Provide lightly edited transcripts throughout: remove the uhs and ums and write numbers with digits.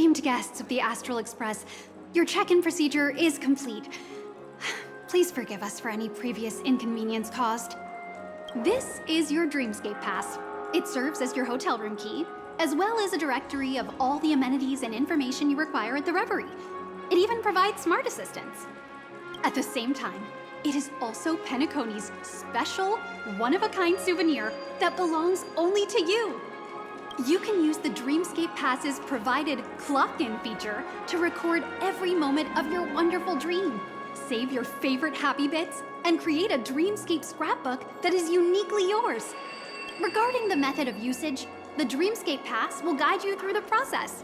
esteemed guests of the Astral Express, your check-in procedure is complete. Please forgive us for any previous inconvenience caused. This is your Dreamscape Pass. It serves as your hotel room key, as well as a directory of all the amenities and information you require at the Reverie. It even provides smart assistants. At the same time, it is also Penacony's special, one-of-a-kind souvenir that belongs only to you. You can use the Dreamscape Pass's provided clock-in feature to record every moment of your wonderful dream, save your favorite happy bits, and create a Dreamscape scrapbook that is uniquely yours. Regarding the method of usage, the Dreamscape Pass will guide you through the process.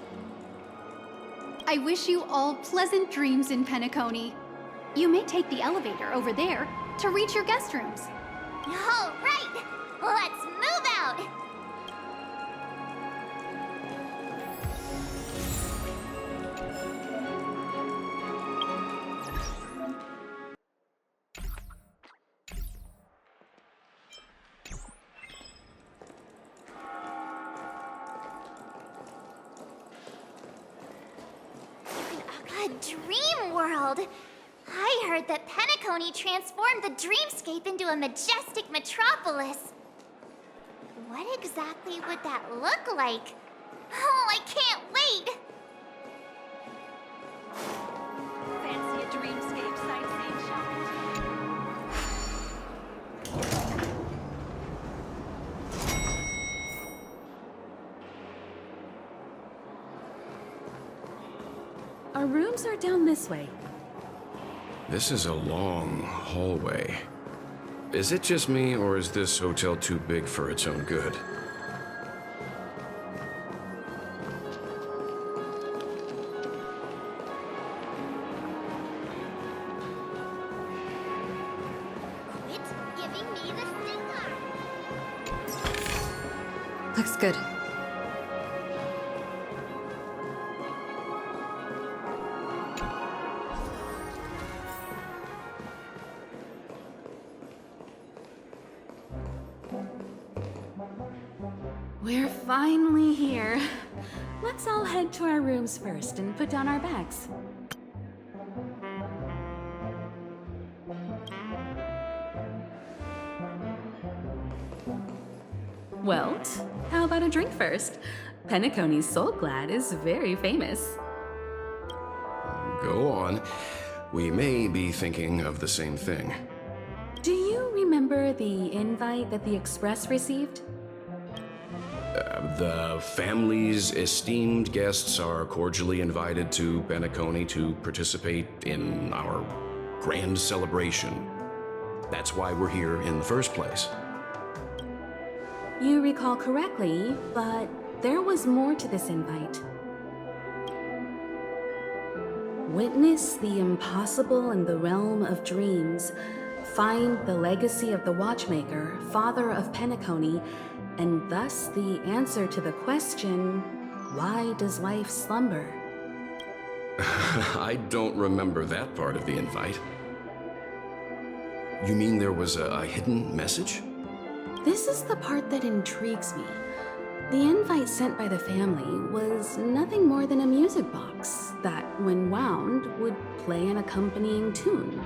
I wish you all pleasant dreams in Penacony. You may take the elevator over there to reach your guest rooms. All right, let's move out. A dream world. I heard that Penacony transformed the dreamscape into a majestic metropolis. What exactly would that look like? Oh, I can't wait! Fancy a dreamscape sightseeing shopping? Our rooms are down this way. This is a long hallway. Is it just me, or is this hotel too big for its own good? Quit giving me the finger! Looks good. We're finally here. Let's all head to our rooms first and put down our bags. Well, how about a drink first? Penacony's Soul Glad is very famous. Go on. We may be thinking of the same thing. Do you remember the invite that the Express received? The family's esteemed guests are cordially invited to Penacony to participate in our grand celebration. That's why we're here in the first place. You recall correctly, but there was more to this invite. Witness the impossible in the realm of dreams. Find the legacy of the Watchmaker, father of Penacony, and thus the answer to the question, why does life slumber? I don't remember that part of the invite. You mean there was a hidden message? This is the part that intrigues me. The invite sent by the family was nothing more than a music box that, when wound, would play an accompanying tune.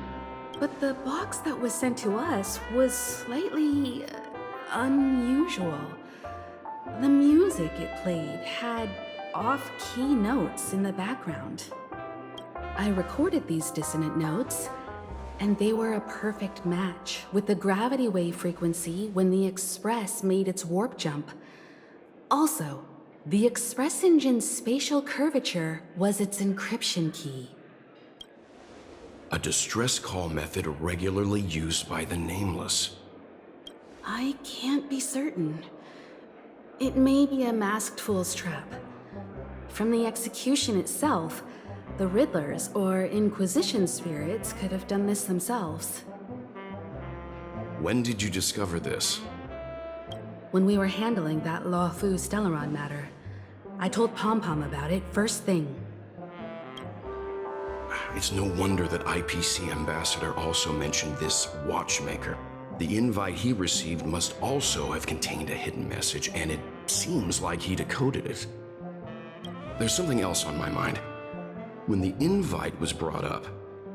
But the box that was sent to us was slightly unusual. The music it played had off-key notes in the background. I recorded these dissonant notes, and they were a perfect match with the gravity wave frequency when the Express made its warp jump. Also, the Express engine's spatial curvature was its encryption key. A distress call method regularly used by the Nameless. I can't be certain. It may be a masked fool's trap. From the execution itself, the Riddlers or Inquisition spirits could have done this themselves. When did you discover this? When we were handling that Lawfu Stellaron matter, I told Pom-Pom about it first thing. It's no wonder that IPC Ambassador also mentioned this Watchmaker. The invite he received must also have contained a hidden message, and it seems like he decoded it. there's something else on my mind. When the invite was brought up,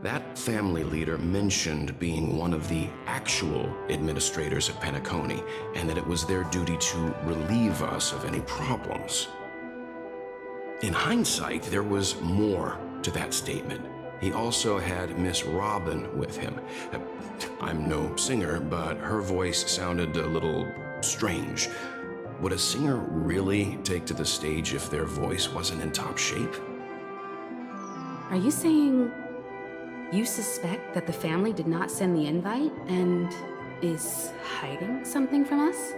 that family leader mentioned being one of the actual administrators of Penacony, and that it was their duty to relieve us of any problems. In hindsight, there was more to that statement. He also had Miss Robin with him. I'm no singer, but her voice sounded a little strange. Would a singer really take to the stage if their voice wasn't in top shape? Are you saying you suspect that the family did not send the invite and is hiding something from us?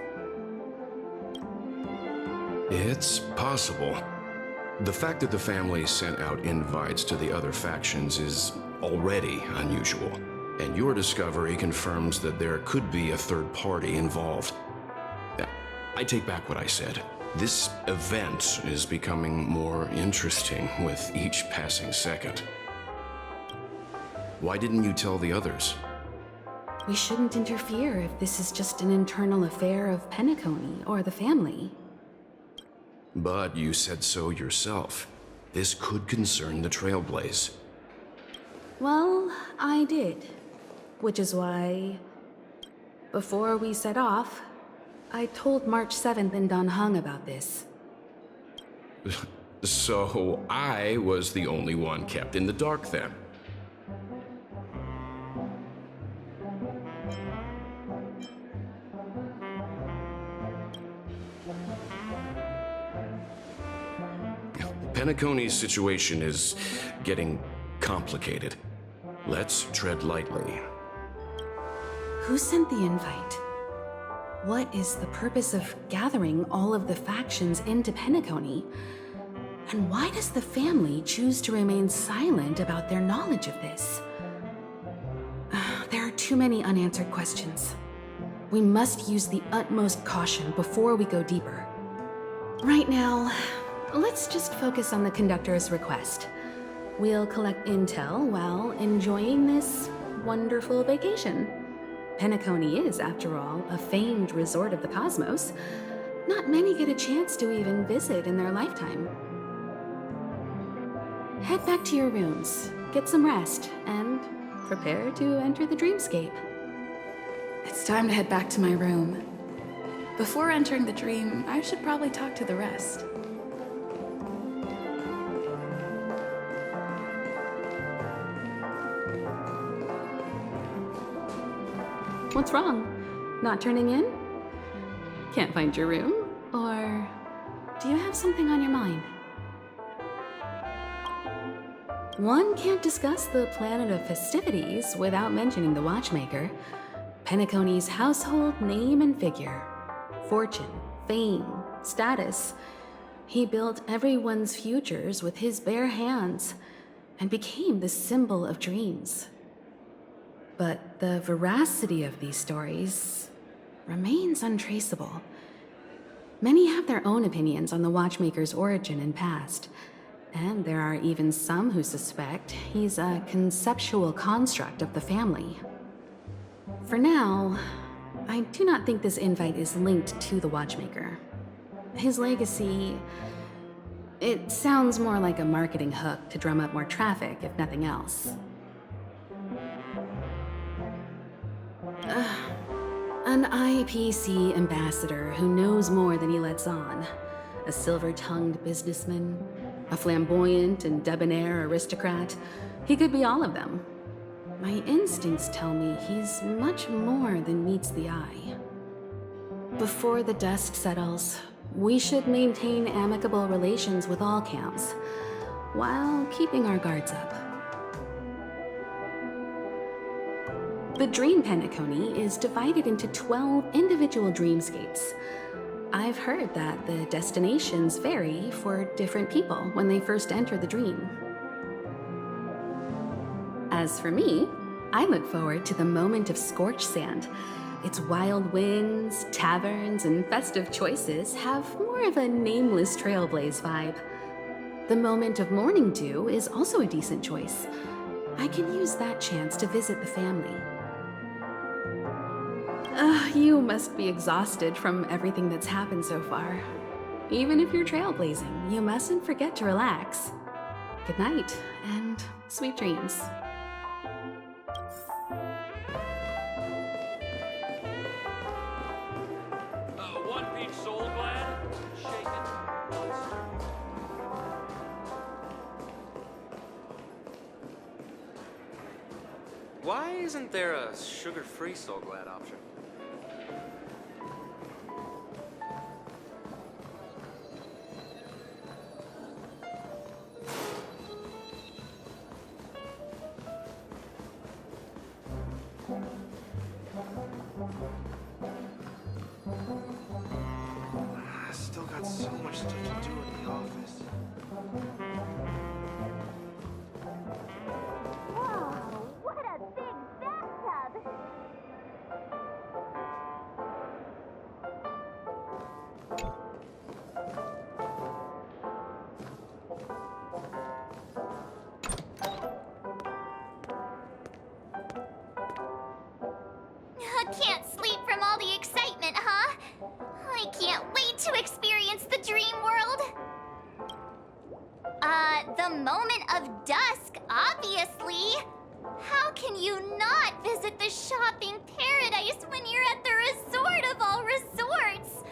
It's possible. The fact that the family sent out invites to the other factions is already unusual, and your discovery confirms that there could be a third party involved. I take back what I said. This event is becoming more interesting with each passing second. Why didn't you tell the others? We shouldn't interfere if this is just an internal affair of Penacony or the family. But you said so yourself. This could concern the Trailblazers. Well, I did. Which is why, before we set off, I told March 7th and Don Hung about this. So I was the only one kept in the dark then. Penacony's situation is getting complicated. Let's tread lightly. Who sent the invite? What is the purpose of gathering all of the factions into Penacony? And why does the family choose to remain silent about their knowledge of this? There are too many unanswered questions. We must use the utmost caution before we go deeper. Right now, let's just focus on the conductor's request. We'll collect intel while enjoying this wonderful vacation. Penacony is, after all, a famed resort of the cosmos. Not many get a chance to even visit in their lifetime. Head back to your rooms, get some rest, and prepare to enter the dreamscape. It's time to head back to my room. Before entering the dream, I should probably talk to the rest. What's wrong? Not turning in? Can't find your room? Or do you have something on your mind? One can't discuss the planet of festivities without mentioning the watchmaker. Penacony's household name and figure. Fortune, fame, status. He built everyone's futures with his bare hands and became the symbol of dreams. But the veracity of these stories remains untraceable. Many have their own opinions on the watchmaker's origin and past, and there are even some who suspect he's a conceptual construct of the family. For now, I do not think this invite is linked to the watchmaker. His legacy, it sounds more like a marketing hook to drum up more traffic, if nothing else. An IPC ambassador who knows more than he lets on. A silver-tongued businessman. A flamboyant and debonair aristocrat. He could be all of them. My instincts tell me he's much more than meets the eye. Before the dust settles, we should maintain amicable relations with all camps, while keeping our guards up. The Dream Penacony is divided into 12 individual dreamscapes. I've heard that the destinations vary for different people when they first enter the dream. As for me, I look forward to the moment of scorched sand. Its wild winds, taverns, and festive choices have more of a nameless Trailblaze vibe. The moment of morning dew is also a decent choice. I can use that chance to visit the family. You must be exhausted from everything that's happened so far. Even if you're trailblazing, you mustn't forget to relax. Good night, and sweet dreams. One Peach Soul Glad. Shake it. Why isn't there a sugar-free Soul Glad option? Still got so much stuff to do in the office. Whoa, what a big bathtub! Can't sleep from all the excitement, huh? I can't wait to experience the dream world. The moment of dusk, obviously. How can you not visit the shopping paradise when you're at the resort of all resorts?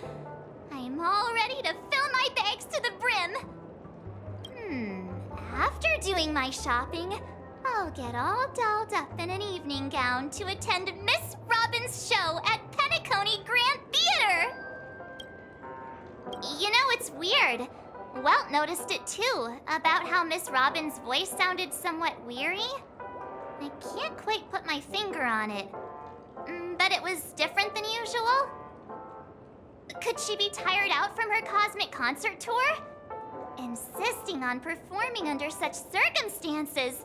I'm all ready to fill my bags to the brim. After doing my shopping, I'll get all dolled up in an evening gown to attend Miss Robin's show at Penacony Grand Theater. You know, it's weird. Welt noticed it too, about how Miss Robin's voice sounded somewhat weary. I can't quite put my finger on it, but it was different than usual. Could she be tired out from her cosmic concert tour? Insisting on performing under such circumstances.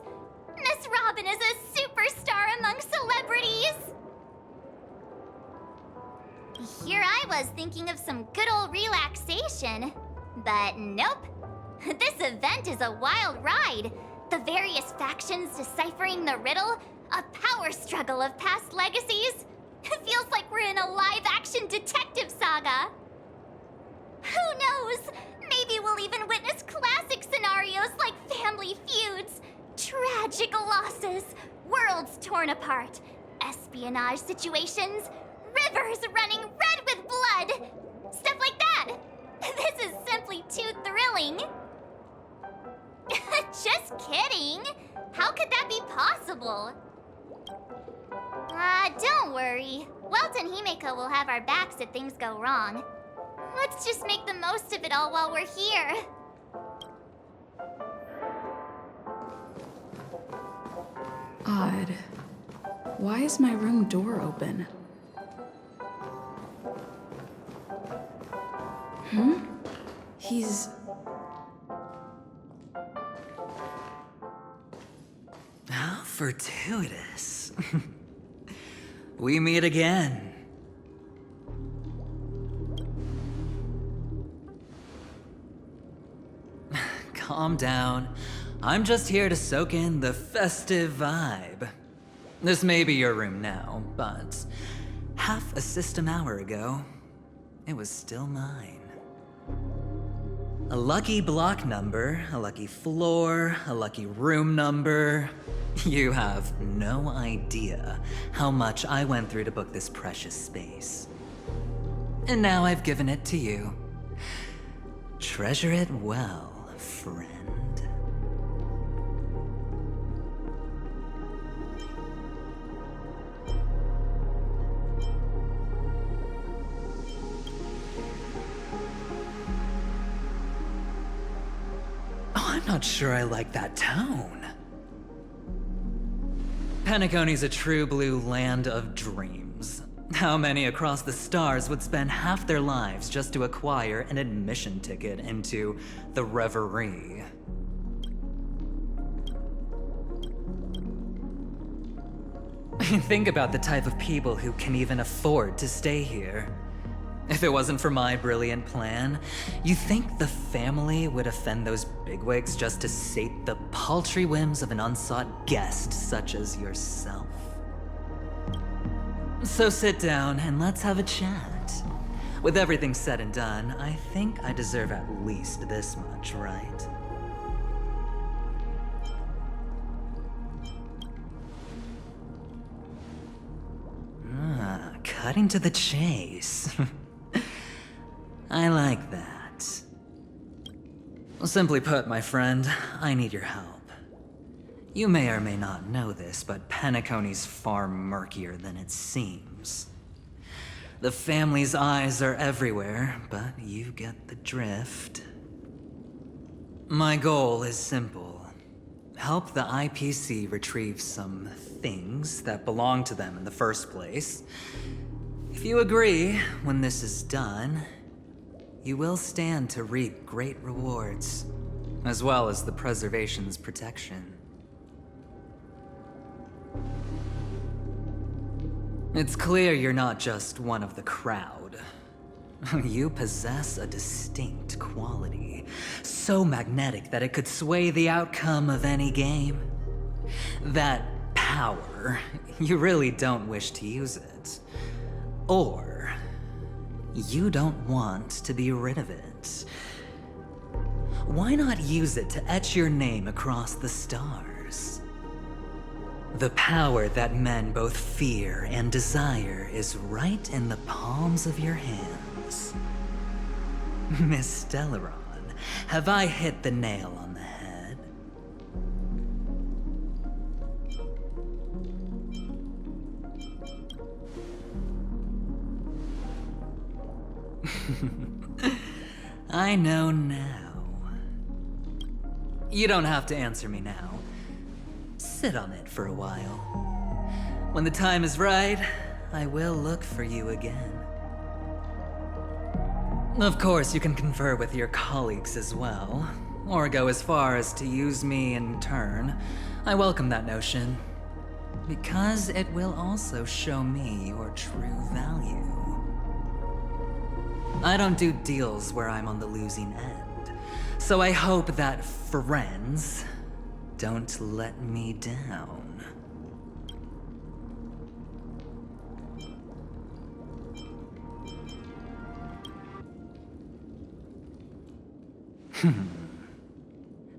Miss Robin is a superstar among celebrities! Here I was thinking of some good old relaxation. But nope. This event is a wild ride. The various factions deciphering the riddle, a power struggle of past legacies. It feels like we're in a live-action detective saga. Who knows? Maybe we'll even witness classic scenarios like family feuds, tragic losses, worlds torn apart, espionage situations, rivers running red with blood, stuff like that. This is simply too thrilling. Just kidding. How could that be possible? Don't worry. Welt and Himeko will have our backs if things go wrong. Let's just make the most of it all while we're here. Odd. Why is my room door open? He's... How fortuitous. We meet again. Calm down. I'm just here to soak in the festive vibe. This may be your room now, but half a system hour ago, it was still mine. A lucky block number, a lucky floor, a lucky room number. You have no idea how much I went through to book this precious space. And now I've given it to you. Treasure it well, friend. I'm not sure I like that tone. Penacony's a true blue land of dreams. How many across the stars would spend half their lives just to acquire an admission ticket into the Reverie? Think about the type of people who can even afford to stay here. If it wasn't for my brilliant plan, you think the family would offend those bigwigs just to sate the paltry whims of an unsought guest such as yourself? So sit down and let's have a chat. With everything said and done, I think I deserve at least this much, right? Cutting to the chase. I like that. Simply put, my friend, I need your help. You may or may not know this, but Penacony's far murkier than it seems. The family's eyes are everywhere, but you get the drift. My goal is simple. Help the IPC retrieve some things that belong to them in the first place. If you agree, when this is done, you will stand to reap great rewards, as well as the preservation's protection. It's clear you're not just one of the crowd. You possess a distinct quality, so magnetic that it could sway the outcome of any game. That power, you really don't wish to use it. Or, you don't want to be rid of it. Why not use it to etch your name across the stars? The power that men both fear and desire is right in the palms of your hands. Miss Stellaron, have I hit the nail on the head? I know now. You don't have to answer me now. Sit on it for a while. When the time is right, I will look for you again. Of course, you can confer with your colleagues as well, or go as far as to use me in turn. I welcome that notion, because it will also show me your true value. I don't do deals where I'm on the losing end, so I hope that friends don't let me down.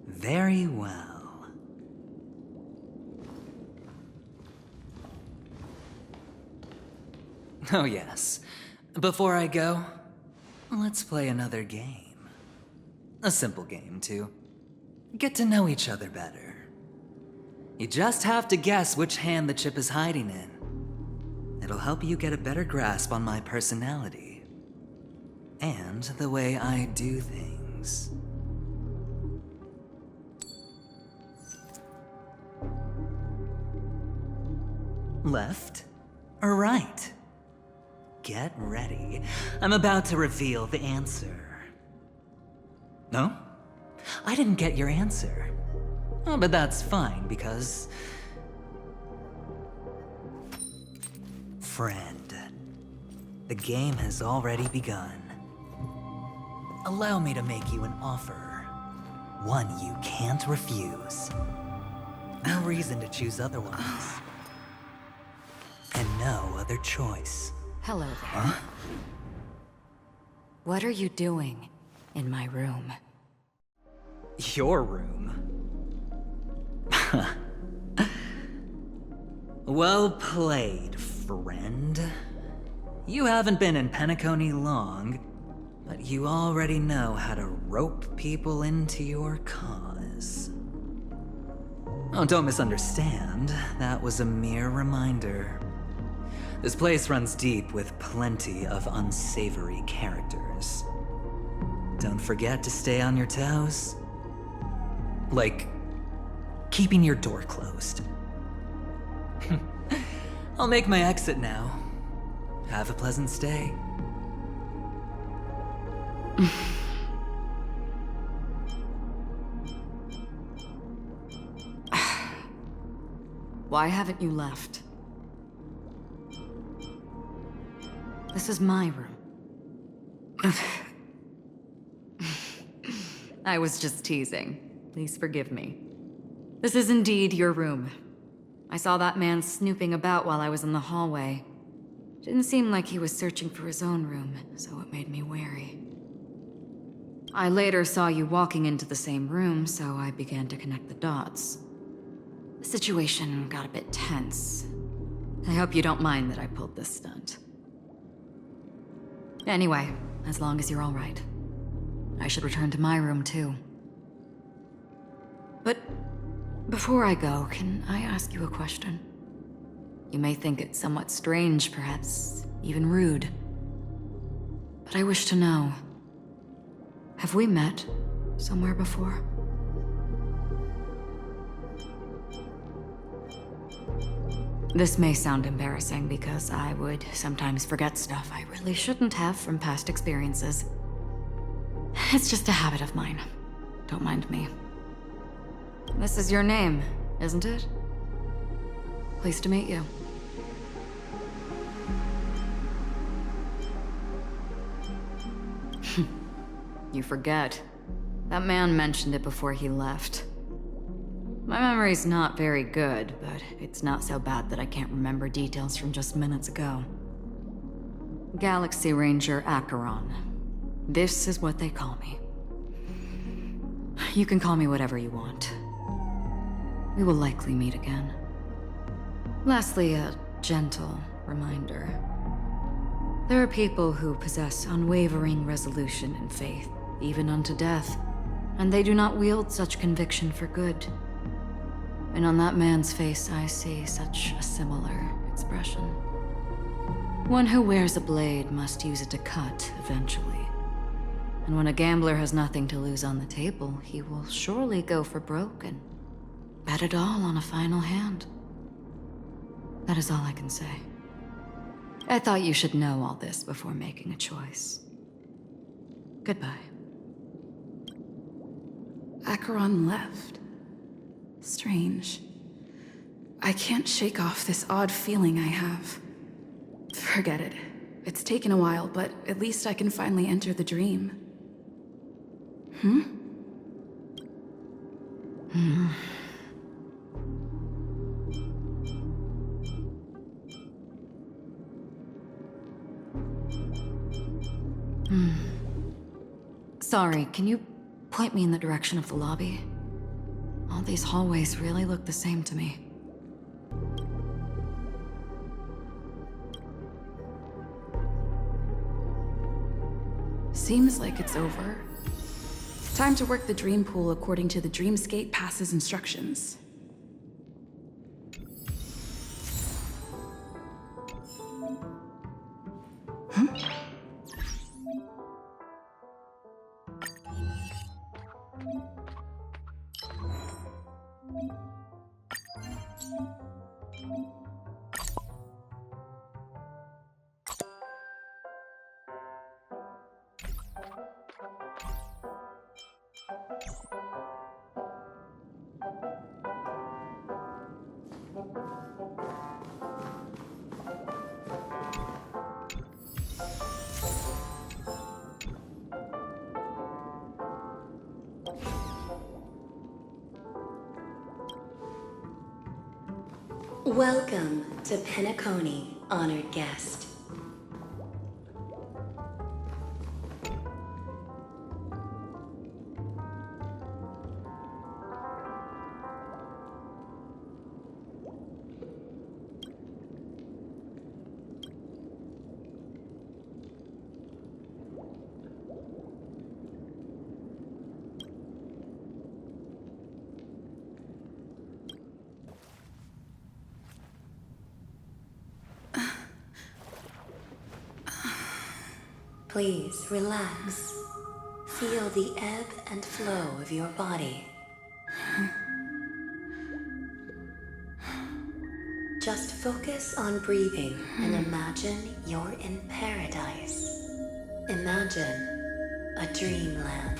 Very well. Oh yes. Before I go, let's play another game. A simple game, too. Get to know each other better. You just have to guess which hand the chip is hiding in. It'll help you get a better grasp on my personality. And the way I do things. Left or right? Get ready. I'm about to reveal the answer. No? I didn't get your answer. Oh, but that's fine, because... Friend, the game has already begun. Allow me to make you an offer. One you can't refuse. No reason to choose otherwise. And no other choice. Hello there. Huh? What are you doing in my room? Your room? Well played, friend. You haven't been in Penacony long, but you already know how to rope people into your cause. Oh, don't misunderstand. That was a mere reminder. This place runs deep with plenty of unsavory characters. Don't forget to stay on your toes. Like, keeping your door closed. I'll make my exit now. Have a pleasant stay. Why haven't you left? This is my room. I was just teasing. Please forgive me. This is indeed your room. I saw that man snooping about while I was in the hallway. Didn't seem like he was searching for his own room, so it made me wary. I later saw you walking into the same room, so I began to connect the dots. The situation got a bit tense. I hope you don't mind that I pulled this stunt. Anyway, as long as you're all right. I should return to my room, too. But before I go, can I ask you a question? You may think it somewhat strange, perhaps even rude. But I wish to know, have we met somewhere before? This may sound embarrassing because I would sometimes forget stuff I really shouldn't have from past experiences. It's just a habit of mine. Don't mind me. This is your name, isn't it? Pleased to meet you. You forget. That man mentioned it before he left. My memory's not very good, but it's not so bad that I can't remember details from just minutes ago. Galaxy Ranger Acheron. This is what they call me. You can call me whatever you want. We will likely meet again. Lastly, a gentle reminder. There are people who possess unwavering resolution and faith, even unto death, and they do not wield such conviction for good. And on that man's face, I see such a similar expression. One who wears a blade must use it to cut, eventually. And when a gambler has nothing to lose on the table, he will surely go for broke and bet it all on a final hand. That is all I can say. I thought you should know all this before making a choice. Goodbye. Acheron left. Strange. I can't shake off this odd feeling I have. Forget it. It's taken a while, but at least I can finally enter the dream. Sorry, can you point me in the direction of the lobby? All these hallways really look the same to me. Seems like it's over. Time to work the dream pool according to the Dreamscape Pass's instructions. Welcome to Penacony, honored guest. Please relax. Feel the ebb and flow of your body. Just focus on breathing and imagine you're in paradise. Imagine a dreamland.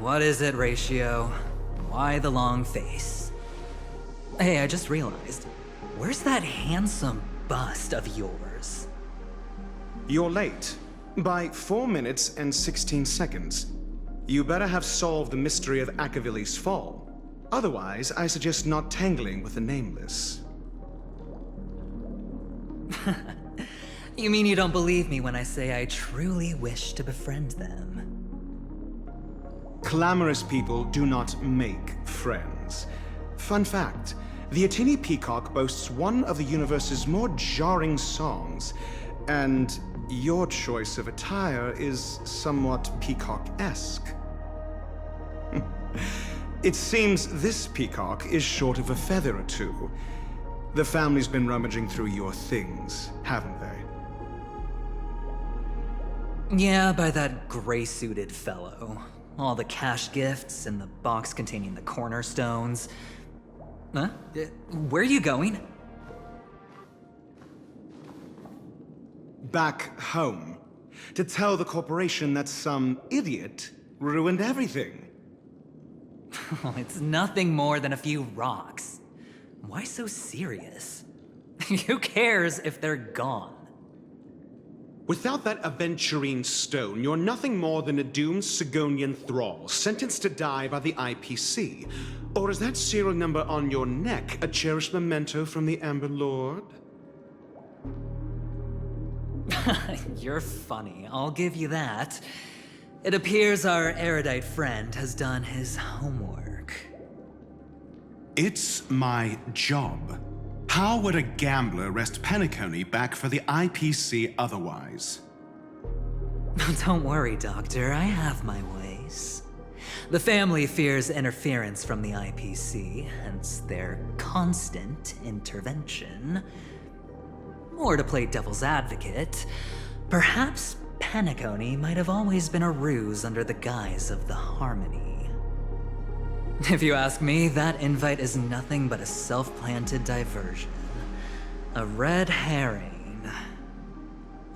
What is it, Ratio? Why the long face? Hey, I just realized. Where's that handsome bust of yours? You're late. By 4 minutes and 16 seconds. You better have solved the mystery of Akavili's fall. Otherwise, I suggest not tangling with the Nameless. You mean you don't believe me when I say I truly wish to befriend them? Clamorous people do not make friends. Fun fact, the Atini Peacock boasts one of the universe's more jarring songs, and your choice of attire is somewhat peacock-esque. It seems this peacock is short of a feather or two. The family's been rummaging through your things, haven't they? Yeah, by that gray-suited fellow. All the cash gifts and the box containing the cornerstones. Huh? Where are you going? Back home. To tell the corporation that some idiot ruined everything. Oh, it's nothing more than a few rocks. Why so serious? Who cares if they're gone? Without that aventurine stone, you're nothing more than a doomed Sigonian thrall, sentenced to die by the IPC. Or is that serial number on your neck a cherished memento from the Amber Lord? You're funny, I'll give you that. It appears our erudite friend has done his homework. It's my job. How would a gambler wrest Penacony back for the IPC otherwise? Don't worry, Doctor, I have my ways. The family fears interference from the IPC, hence their constant intervention. Or to play devil's advocate, perhaps Penacony might have always been a ruse under the guise of the Harmony. If you ask me, that invite is nothing but a self-planted diversion. A red herring.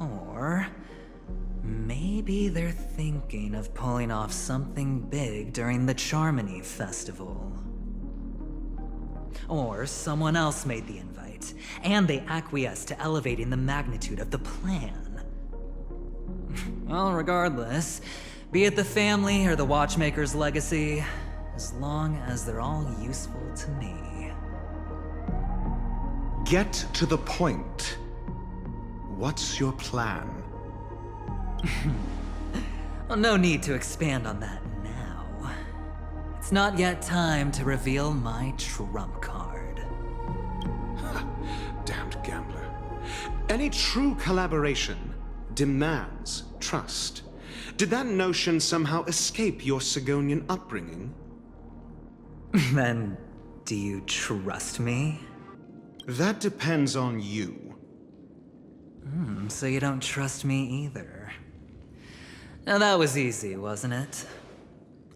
Or maybe they're thinking of pulling off something big during the Charmony Festival. Or someone else made the invite, and they acquiesced to elevating the magnitude of the plan. Well, regardless, be it the family or the Watchmaker's legacy, as long as they're all useful to me. Get to the point. What's your plan? Well, no need to expand on that now. It's not yet time to reveal my trump card. Damned gambler. Any true collaboration demands trust. Did that notion somehow escape your Sigonian upbringing? Then, do you trust me? That depends on you. So you don't trust me either. Now that was easy, wasn't it?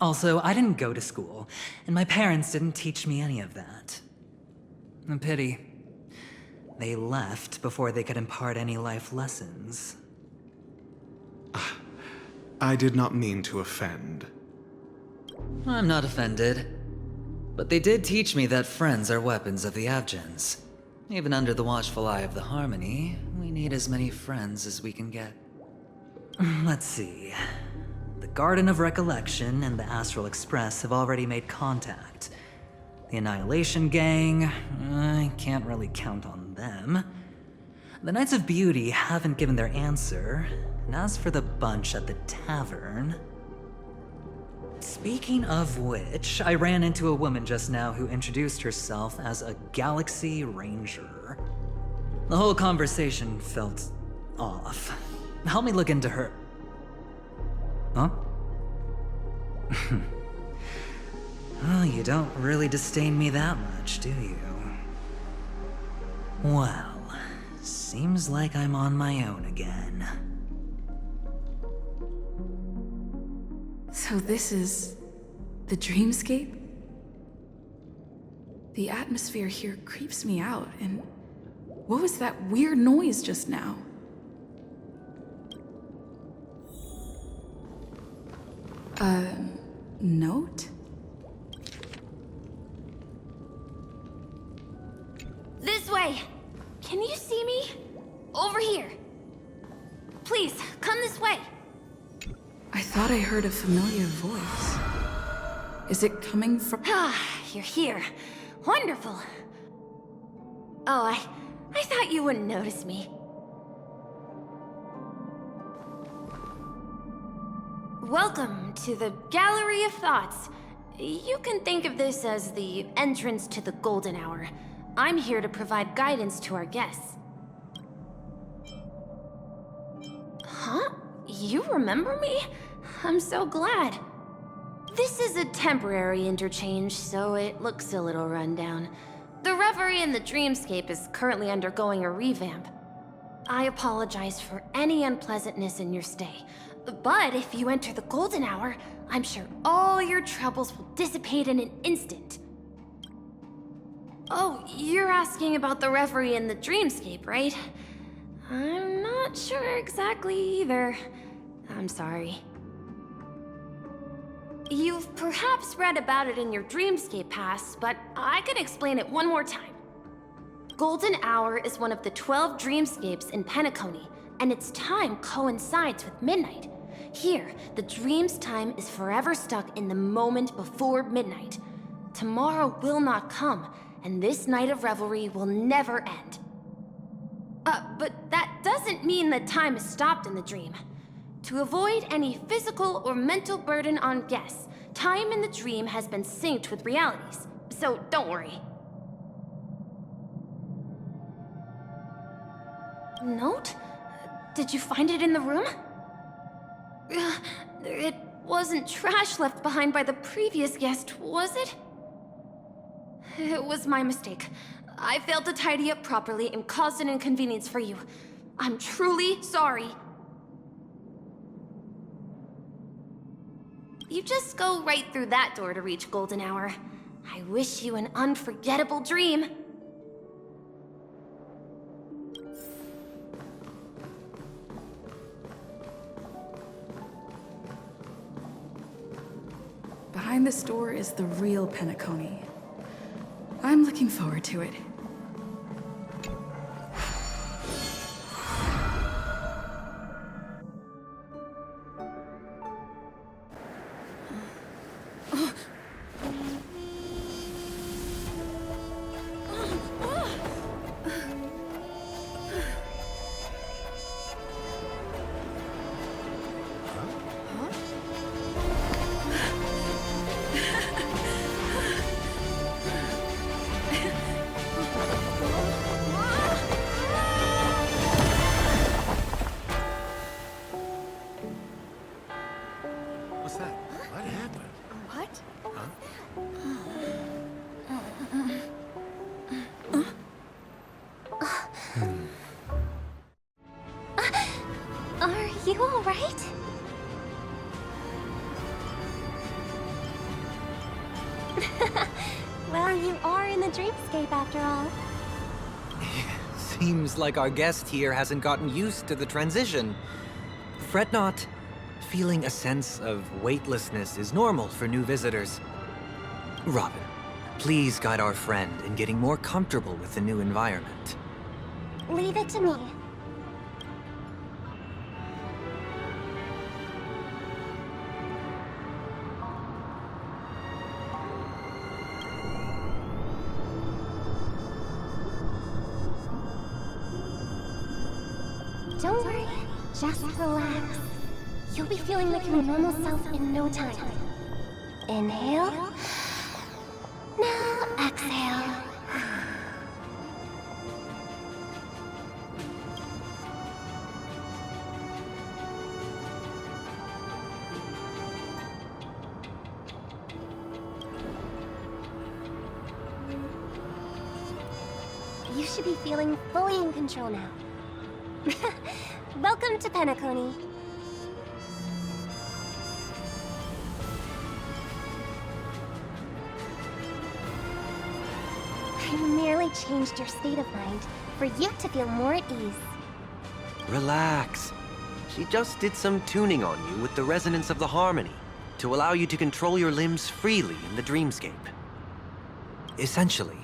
Also, I didn't go to school, and my parents didn't teach me any of that. A pity. They left before they could impart any life lessons. I did not mean to offend. I'm not offended. But they did teach me that friends are weapons of the Abgens. Even under the watchful eye of the Harmony, we need as many friends as we can get. Let's see. The Garden of Recollection and the Astral Express have already made contact. The Annihilation Gang, I can't really count on them. The Knights of Beauty haven't given their answer, and as for the bunch at the tavern... Speaking of which, I ran into a woman just now who introduced herself as a Galaxy Ranger. The whole conversation felt off. Help me look into her... Huh? Well, you don't really disdain me that much, do you? Well, seems like I'm on my own again. So this is the dreamscape? The atmosphere here creeps me out, and what was that weird noise just now? note? This way! Can you see me? Over here. Please, come this way. I thought I heard a familiar voice. Is it coming from... Ah, you're here. Wonderful. Oh, I thought you wouldn't notice me. Welcome to the Gallery of Thoughts. You can think of this as the entrance to the Golden Hour. I'm here to provide guidance to our guests. Huh? You remember me? I'm so glad. This is a temporary interchange, so it looks a little rundown. The Reverie in the Dreamscape is currently undergoing a revamp. I apologize for any unpleasantness in your stay, but if you enter the Golden Hour, I'm sure all your troubles will dissipate in an instant. Oh, you're asking about the Reverie in the Dreamscape, right? I'm not sure exactly either. I'm sorry. You've perhaps read about it in your Dreamscape Pass, but I can explain it one more time. Golden Hour is one of the 12 dreamscapes in Penacony, and its time coincides with midnight. Here, the dream's time is forever stuck in the moment before midnight. Tomorrow will not come, and this night of revelry will never end. But that doesn't mean that time is stopped in the dream. To avoid any physical or mental burden on guests, time in the dream has been synced with realities, so don't worry. Note? Did you find it in the room? It wasn't trash left behind by the previous guest, was it? It was my mistake. I failed to tidy up properly and caused an inconvenience for you. I'm truly sorry. You just go right through that door to reach Golden Hour. I wish you an unforgettable dream. Behind this door is the real Penacony. I'm looking forward to it. Are you all right? Well, you are in the dreamscape after all. Seems like our guest here hasn't gotten used to the transition. Fret not. Feeling a sense of weightlessness is normal for new visitors. Robin, please guide our friend in getting more comfortable with the new environment. Leave it to me. Don't worry, just relax. You'll be feeling like your normal self in no time. Inhale. Now exhale. You should be feeling fully in control now. Welcome to Penacony. I merely changed your state of mind for you to feel more at ease. Relax. She just did some tuning on you with the resonance of the harmony. to allow you to control your limbs freely in the dreamscape. Essentially,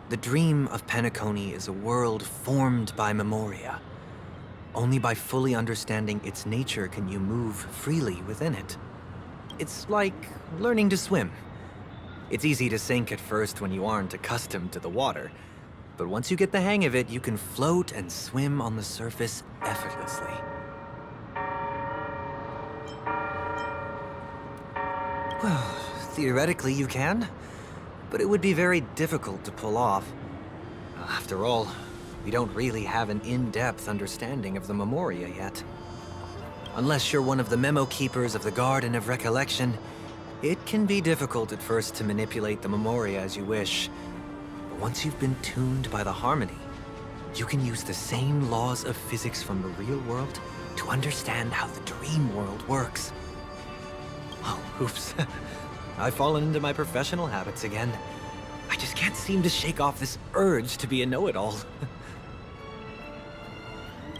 the dream of Penacony is a world formed by memoria. Only by fully understanding its nature can you move freely within it. It's like learning to swim. It's easy to sink at first when you aren't accustomed to the water, but once you get the hang of it, you can float and swim on the surface effortlessly. Well, theoretically you can, but it would be very difficult to pull off. After all, we don't really have an in-depth understanding of the memoria yet. Unless you're one of the memo keepers of the Garden of Recollection, it can be difficult at first to manipulate the memoria as you wish. But once you've been tuned by the harmony, you can use the same laws of physics from the real world to understand how the dream world works. Oh, oops. I've fallen into my professional habits again. I just can't seem to shake off this urge to be a know-it-all.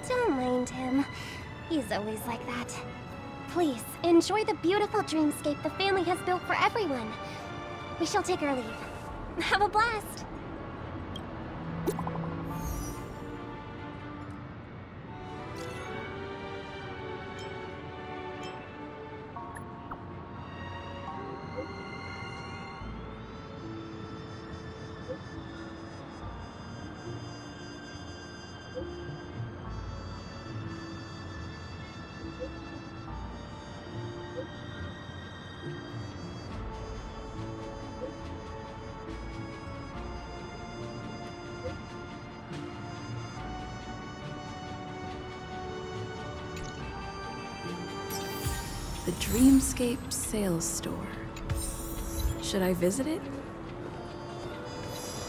Don't mind him. He's always like that. Please, enjoy the beautiful dreamscape the family has built for everyone. We shall take our leave. Have a blast! The Dreamscape Sales Store. Should I visit it?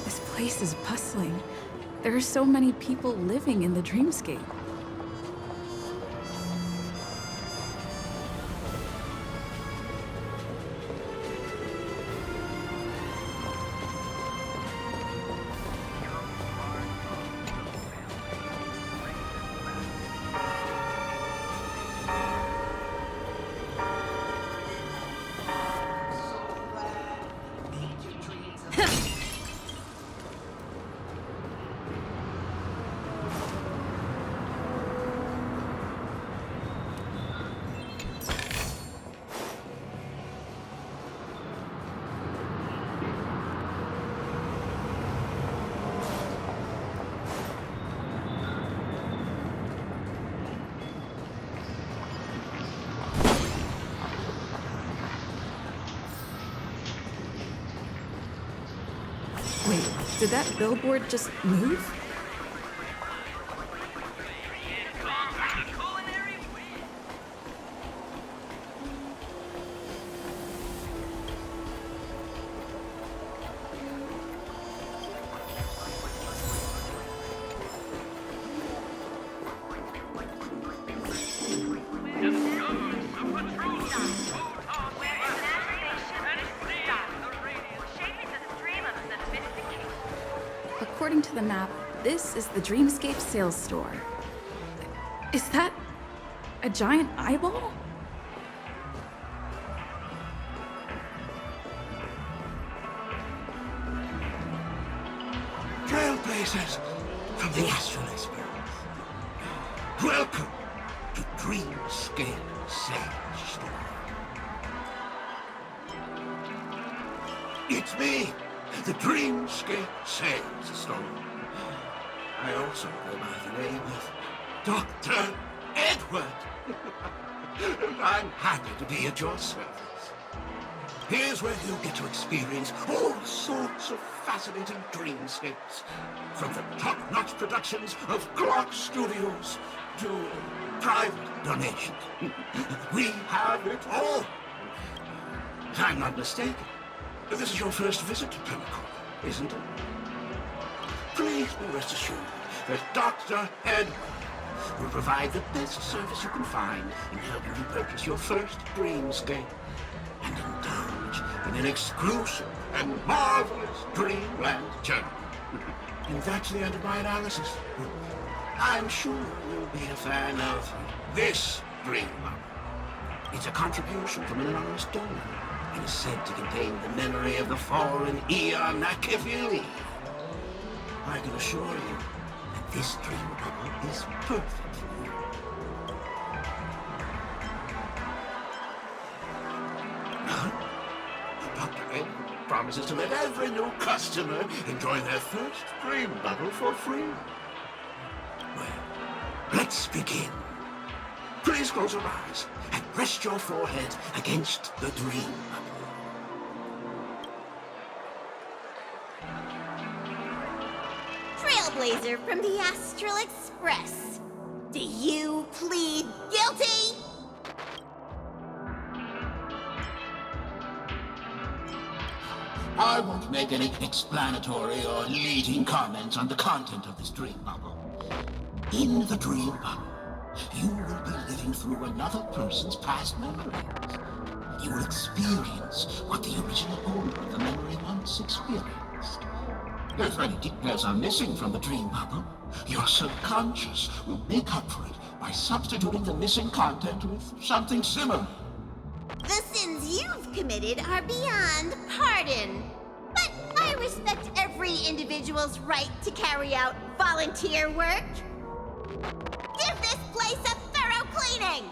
This place is bustling. There are so many people living in the Dreamscape. Wait, did that billboard just move? According to the map, this is the Dreamscape Sales Store. Is that a giant eyeball? Trailblazers from the Astral Express. Welcome to Dreamscape Sales Store. It's me, the Dreamscape Sales Store. I also go by the name of Dr. Edward. And I'm happy to be at your service. Here's where you get to experience all sorts of fascinating dreamscapes. From the top-notch productions of Glock Studios to private donations. We have it all. If I'm not mistaken, this is your first visit to Penacony, isn't it? Please be rest assured that Dr. Edward will provide the best service you can find in helping you purchase your first dreamscape and indulge in an exclusive and marvelous dreamland journey. And that's the end of my analysis. I'm sure you'll be a fan of this dream. It's a contribution from an anonymous donor. It is said to contain the memory of the fallen Eon Nakavili. I can assure you that this dream bubble is perfect for you. Dr. Ed promises to let every new customer enjoy their first dream bubble for free. Well, let's begin. Please close your eyes and rest your forehead against the dream bubble. Trailblazer from the Astral Express. Do you plead guilty? I won't make any explanatory or leading comments on the content of this dream bubble. In the dream bubble, you will be living through another person's past memories. You will experience what the original owner of the memory once experienced. If any details are missing from the dream bubble, your subconscious will make up for it by substituting the missing content with something similar. The sins you've committed are beyond pardon. But I respect every individual's right to carry out volunteer work. Give this place a thorough cleaning!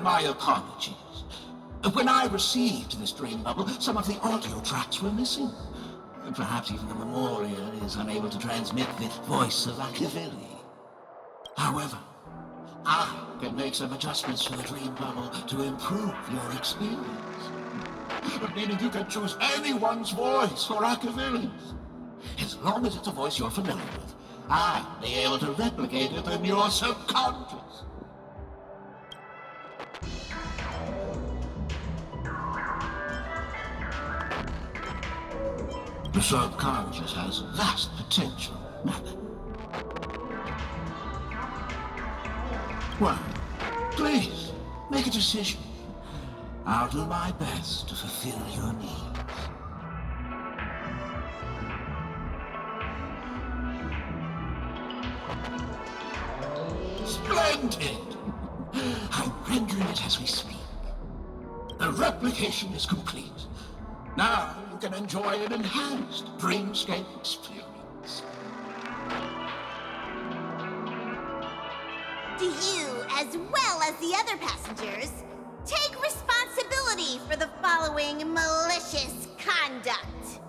My apologies. When I received this dream bubble, some of the audio tracks were missing. Perhaps even the memorial is unable to transmit the voice of Akavili. However, I can make some adjustments to the dream bubble to improve your experience. Meaning you can choose anyone's voice for Akavili's. As long as it's a voice you're familiar with, I'll be able to replicate it in your subconscious. The subconscious has vast potential. Well, please, make a decision. I'll do my best to fulfill your needs. Splendid! I'm rendering it as we speak. The replication is complete. Now you can enjoy an enhanced dreamscape experience. Do you, as well as the other passengers, take responsibility for the following malicious conduct?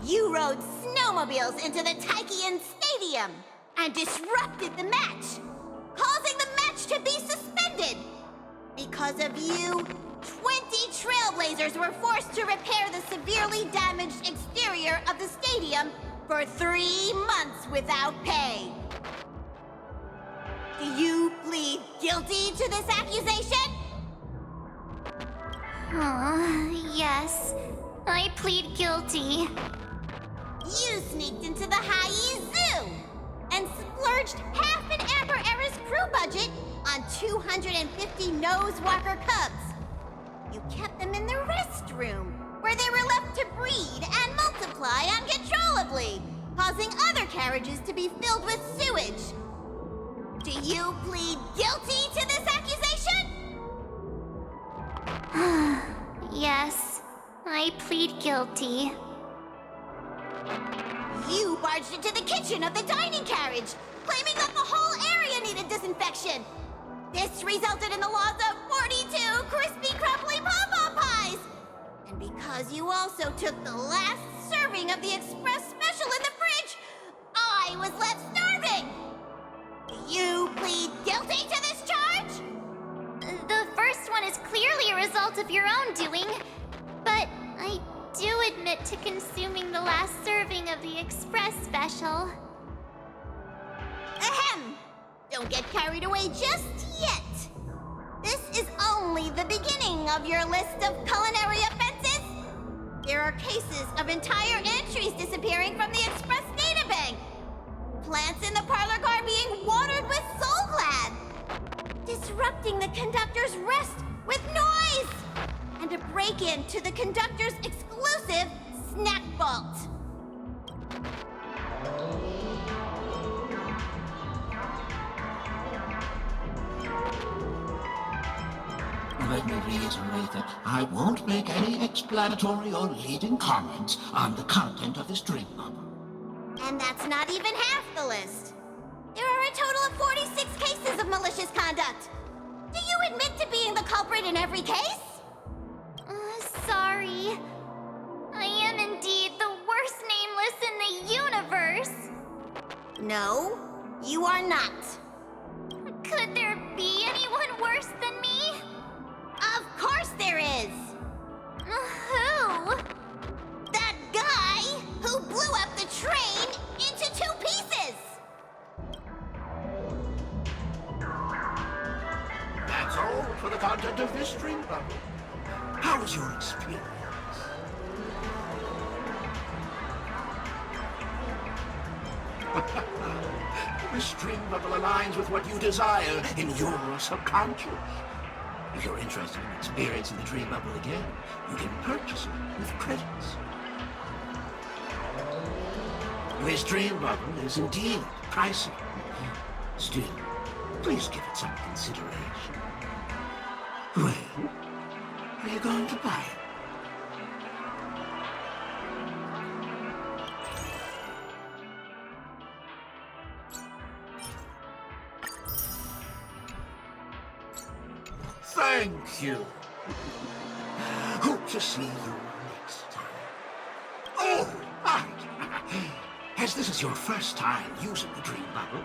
You rode snowmobiles into the Taikian Stadium and disrupted the match, causing the match to be suspended. Because of you, 20 Trailblazers were forced to repair the severely damaged exterior of the stadium for 3 months without pay. Do you plead guilty to this accusation? Yes. I plead guilty. You sneaked into the Hayi Zoo and splurged half an Amber Era's crew budget on 250 Nosewalker cubs. You kept them in the restroom, where they were left to breed and multiply uncontrollably, causing other carriages to be filled with sewage. Do you plead guilty to this accusation? Yes, I plead guilty. You barged into the kitchen of the dining carriage, claiming that the whole area needed disinfection. This resulted in the loss of 42 crispy, crumbly pom-pom pies. And because you also took the last serving of the Express Special in the fridge, I was left starving. Do you plead guilty to this charge? The first one is clearly a result of your own doing, but I do admit to consuming the last serving of the Express Special. Ahem! Don't get carried away just yet. This is only the beginning of your list of culinary offenses. There are cases of entire entries disappearing from the Express databank. Plants in the parlor car being watered with Soulglad. Disrupting the conductor's rest with noise. And a break-in to the conductor's exclusive snack vault. Let me reiterate that I won't make any explanatory or leading comments on the content of this dream bubble. And that's not even half the list. There are a total of 46 cases of malicious conduct. Do you admit to being the culprit in every case? Sorry. I am indeed the worst nameless in the universe. No, you are not. Could there be anyone worse than me? Of course there is! Who? That guy who blew up the train into 2 pieces! That's all for the content of this dream bubble. How was your experience? This dream bubble aligns with what you desire in your subconscious. If you're interested in experiencing the dream bubble again, you can purchase it with credits. This dream bubble is indeed pricey. Still, please give it some consideration. When are you going to buy it? Thank you. Hope to see you next time. Oh, right. As this is your first time using the dream bubble,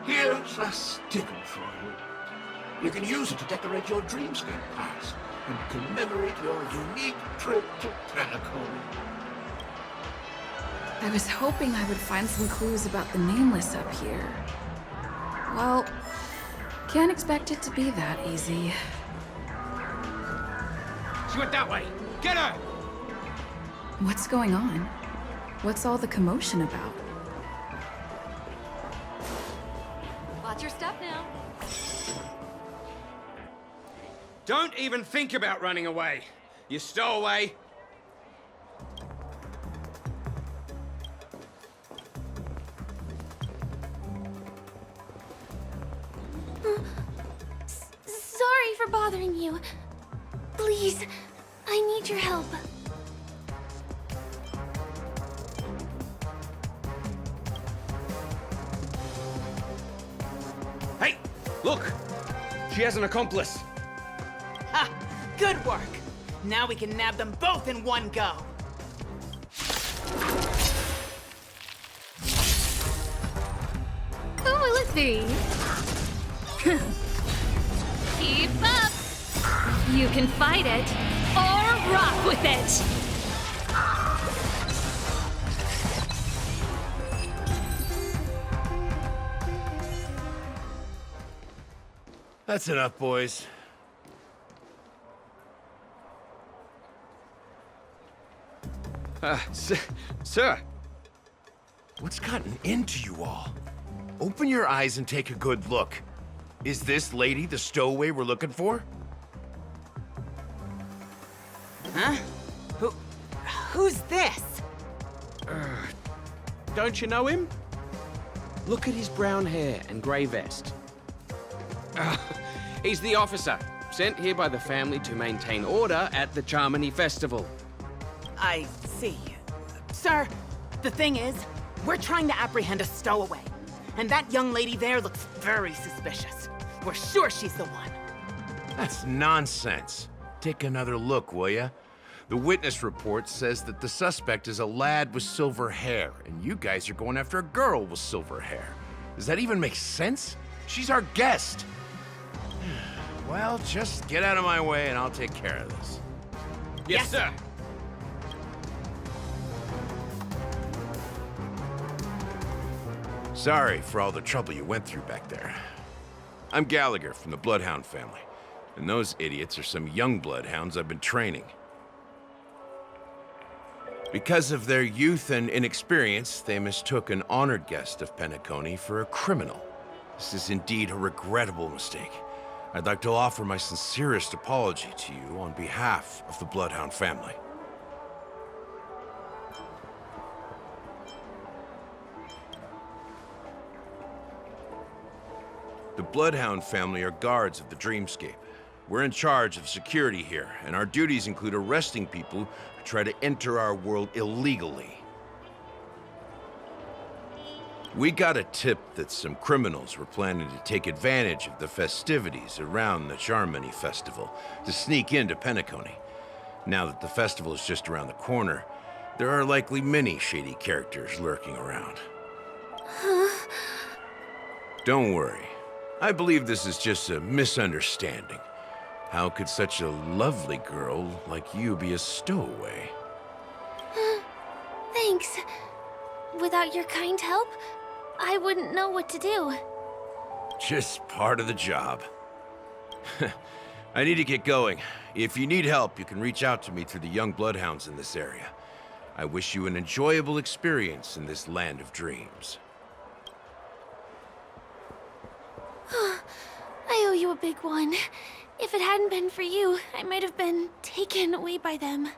here's a sticker for you. You can use it to decorate your dreamscape pass and commemorate your unique trip to Penacony. I was hoping I would find some clues about the nameless up here. Well, can't expect it to be that easy. She went that way! Get her! What's going on? What's all the commotion about? Watch your step now. Don't even think about running away. You stowaway. Sorry for bothering you. Please, I need your help. Hey, look! She has an accomplice. Ha! Good work! Now we can nab them both in one go. Who will it be? Keep up! You can fight it, or rock with it! That's enough, boys. Sir. What's gotten into you all? Open your eyes and take a good look. Is this lady the stowaway we're looking for? Huh? Who's this? Don't you know him? Look at his brown hair and grey vest. He's the officer, sent here by the family to maintain order at the Charmony Festival. I see. Sir, the thing is, we're trying to apprehend a stowaway. And that young lady there looks very suspicious. We're sure she's the one. That's nonsense. Take another look, will ya? The witness report says that the suspect is a lad with silver hair, and you guys are going after a girl with silver hair. Does that even make sense? She's our guest. Well, just get out of my way and I'll take care of this. Yes, sir. Sorry for all the trouble you went through back there. I'm Gallagher from the Bloodhound family, and those idiots are some young bloodhounds I've been training. Because of their youth and inexperience, they mistook an honored guest of Penacony for a criminal. This is indeed a regrettable mistake. I'd like to offer my sincerest apology to you on behalf of the Bloodhound family. Bloodhound family are guards of the Dreamscape. We're in charge of security here, and our duties include arresting people who try to enter our world illegally. We got a tip that some criminals were planning to take advantage of the festivities around the Charmony Festival to sneak into Penacony. Now that the festival is just around the corner, there are likely many shady characters lurking around. Don't worry. I believe this is just a misunderstanding. How could such a lovely girl like you be a stowaway? Thanks. Without your kind help, I wouldn't know what to do. Just part of the job. I need to get going. If you need help, you can reach out to me through the young bloodhounds in this area. I wish you an enjoyable experience in this land of dreams. I owe you a big one. If it hadn't been for you, I might have been taken away by them.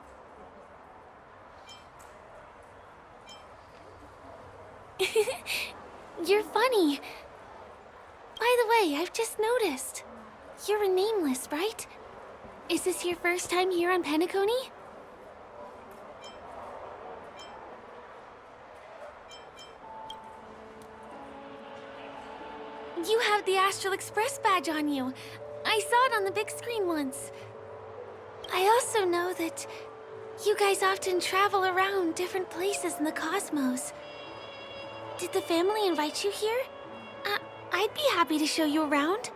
You're funny. By the way, I've just noticed. You're a nameless, right? Is this your first time here on Penacony? You have the Astral Express badge on you. I saw it on the big screen once. I also know that you guys often travel around different places in the cosmos. Did the family invite you here? I'd be happy to show you around.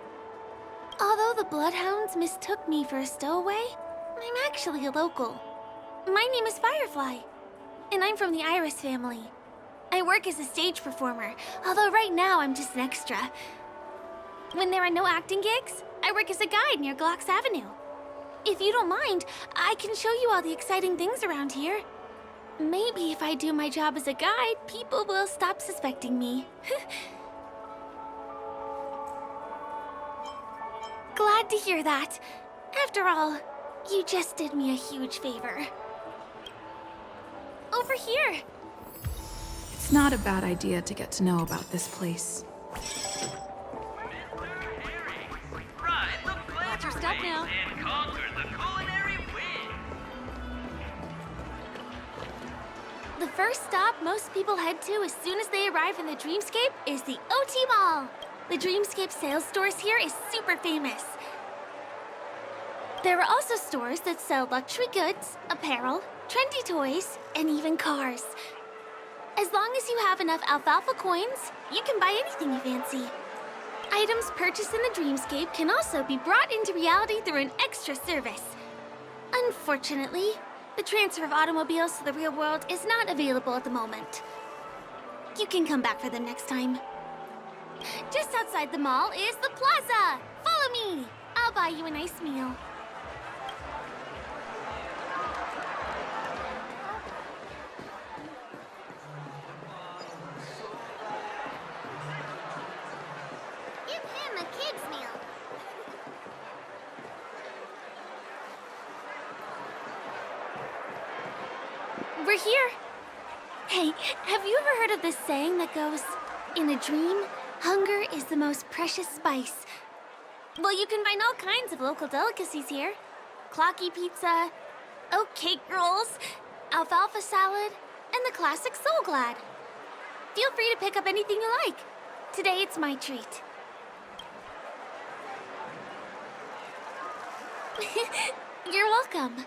Although the Bloodhounds mistook me for a stowaway, I'm actually a local. My name is Firefly, and I'm from the Iris family. I work as a stage performer, although right now I'm just an extra. When there are no acting gigs, I work as a guide near Glocks Avenue. If you don't mind, I can show you all the exciting things around here. Maybe if I do my job as a guide, people will stop suspecting me. Glad to hear that. After all, you just did me a huge favor. Over here. It's not a bad idea to get to know about this place. Watch your step now. And conquer the culinary wind. The first stop most people head to as soon as they arrive in the Dreamscape is the OT Mall. The Dreamscape sales stores here is super famous. There are also stores that sell luxury goods, apparel, trendy toys, and even cars. As long as you have enough alfalfa coins, you can buy anything you fancy. Items purchased in the Dreamscape can also be brought into reality through an extra service. Unfortunately, the transfer of automobiles to the real world is not available at the moment. You can come back for them next time. Just outside the mall is the plaza! Follow me! I'll buy you a nice meal. Give him a kid's meal. We're here. Hey, have you ever heard of this saying that goes, in a dream, hunger is the most precious spice? Well, you can find all kinds of local delicacies here. Clocky pizza, oat cake rolls, alfalfa salad, and the classic Soul Glad. Feel free to pick up anything you like. Today it's my treat. You're welcome.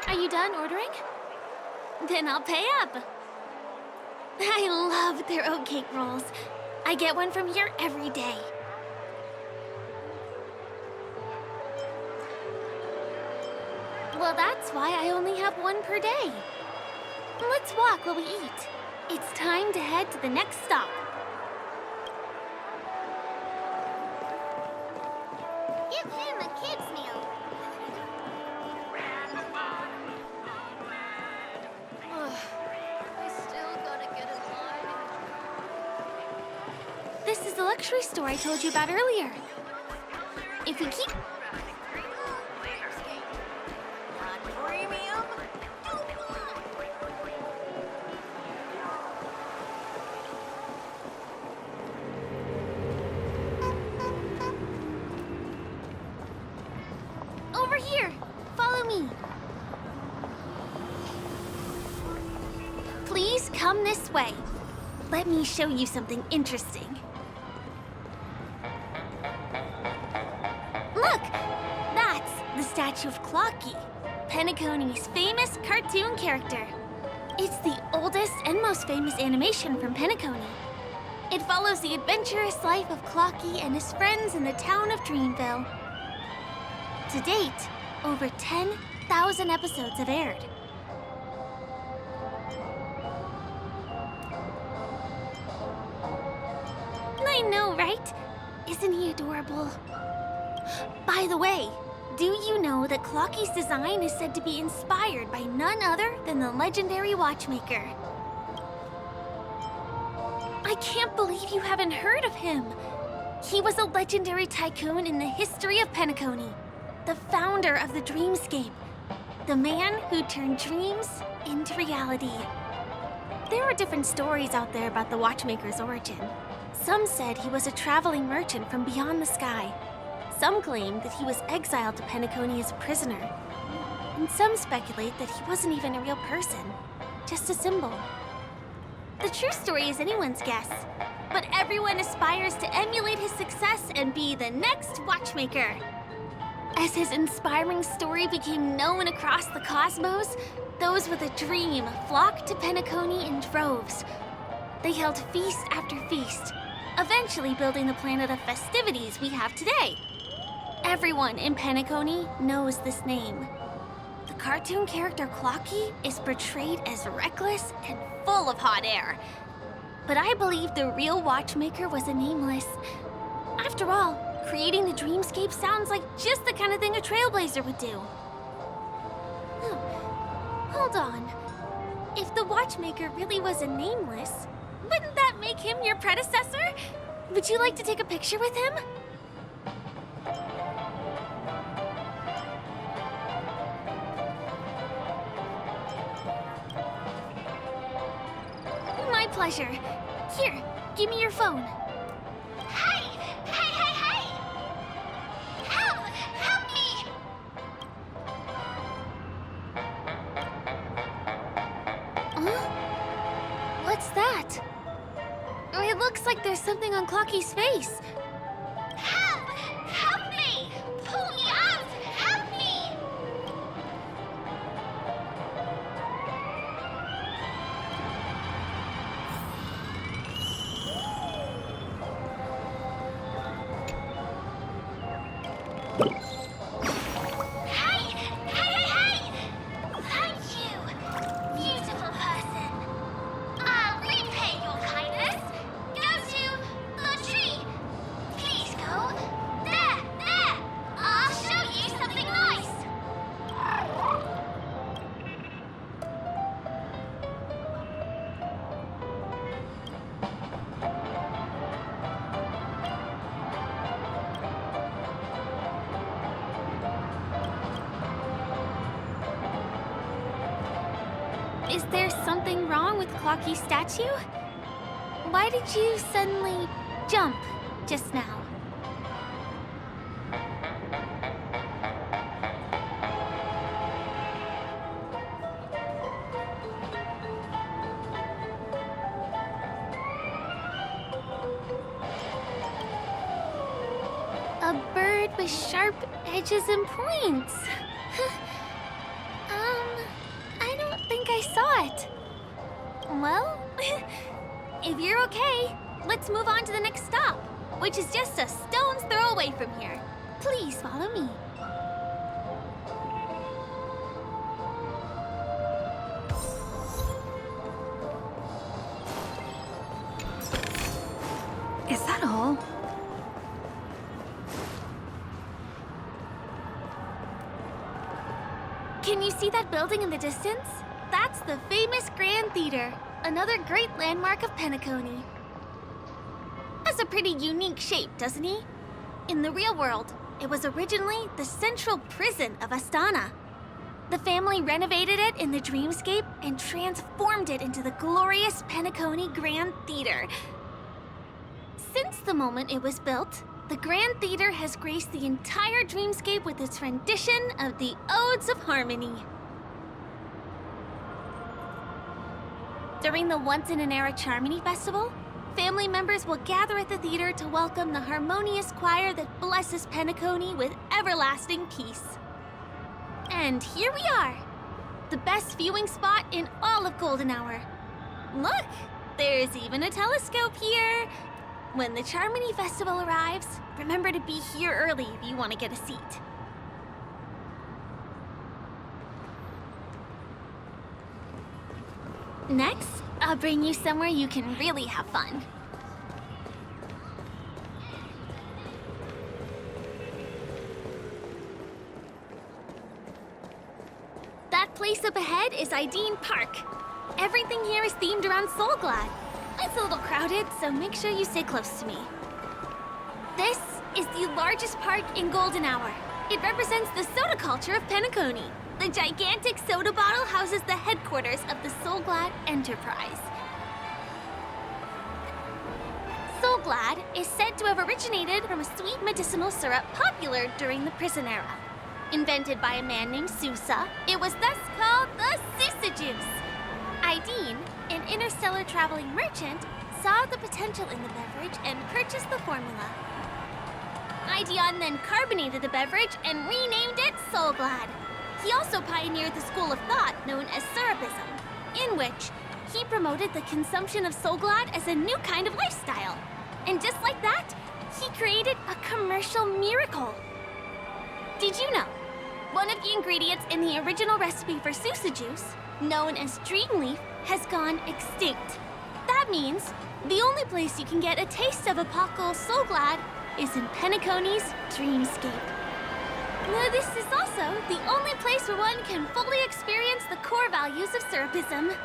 Are you done ordering? Then I'll pay up. I love their oat cake rolls. I get one from here every day. Well, that's why I only have one per day. Let's walk while we eat. It's time to head to the next stop. Give him a kid's meal. I still gotta get in line. This is the luxury store I told you about earlier. If we keep... Premium? Over here! Follow me! Please come this way. Let me show you something interesting. Look! That's the statue of Clocky, Penacony's famous cartoon character. It's the oldest and most famous animation from Penacony. It follows the adventurous life of Clocky and his friends in the town of Dreamville. To date, over 10,000 episodes have aired. I know, right? Isn't he adorable? By the way, do you know that Clocky's design is said to be inspired by none other than the legendary watchmaker? I can't believe you haven't heard of him. He was a legendary tycoon in the history of Penacony, the founder of the dreamscape, the man who turned dreams into reality. There are different stories out there about the watchmaker's origin. Some said he was a traveling merchant from beyond the sky. Some claim that he was exiled to Penacony as a prisoner. And some speculate that he wasn't even a real person, just a symbol. The true story is anyone's guess, but everyone aspires to emulate his success and be the next watchmaker. As his inspiring story became known across the cosmos, those with a dream flocked to Penacony in droves. They held feast after feast, eventually building the planet of festivities we have today. Everyone in Penacony knows this name. The cartoon character Clocky is portrayed as reckless and full of hot air. But I believe the real watchmaker was a nameless. After all, creating the dreamscape sounds like just the kind of thing a Trailblazer would do. Hold on. If the watchmaker really was a nameless, wouldn't that make him your predecessor? Would you like to take a picture with him? My pleasure. Here, give me your phone. Hey! Hey, hey, hey! Help! Help me! Huh? What's that? It looks like there's something on Clocky's face. Help! Help me! Pull me out! Help me! Hey! Hey, hey, hey! Thank you, beautiful person. I'll repay your kindness. Go to the tree. Please go. There, there. I'll show you something nice. Is there something wrong with Clocky's statue? Why did you suddenly jump just now? A bird with sharp edges and points. I don't think I saw it. Well, if you're okay, let's move on to the next stop, which is just a stone's throw away from here. Please follow me. Is that all? Can you see that building in the distance? That's the famous Grand Theater, another great landmark of Penacony. Has a pretty unique shape, doesn't he? In the real world, it was originally the central prison of Astana. The family renovated it in the dreamscape and transformed it into the glorious Penacony Grand Theater. Since the moment it was built, the Grand Theater has graced the entire dreamscape with its rendition of the Odes of Harmony. During the once-in-an-era Charmony Festival, family members will gather at the theater to welcome the harmonious choir that blesses Penacony with everlasting peace. And here we are, the best viewing spot in all of Golden Hour. Look, there's even a telescope here. When the Charmony Festival arrives, remember to be here early if you want to get a seat. Next, I'll bring you somewhere you can really have fun. That place up ahead is Ideen Park. Everything here is themed around Soulglad. It's a little crowded, so make sure you stay close to me. This is the largest park in Golden Hour. It represents the soda culture of Penacony. The gigantic soda bottle houses the headquarters of the Soulglad Enterprise. Soulglad is said to have originated from a sweet medicinal syrup popular during the prison era. Invented by a man named Sousa, it was thus called the Sousa Juice. Ideen, an interstellar traveling merchant, saw the potential in the beverage and purchased the formula. Ideon then carbonated the beverage and renamed it Soulglad. He also pioneered the school of thought known as Syrupism, in which he promoted the consumption of Soulglad as a new kind of lifestyle. And just like that, he created a commercial miracle. Did you know? One of the ingredients in the original recipe for Sousa Juice, known as Dreamleaf, has gone extinct. That means the only place you can get a taste of Apocal Soulglad is in Penacony's dreamscape. This is also the only place where one can fully experience the core values of Syrupism.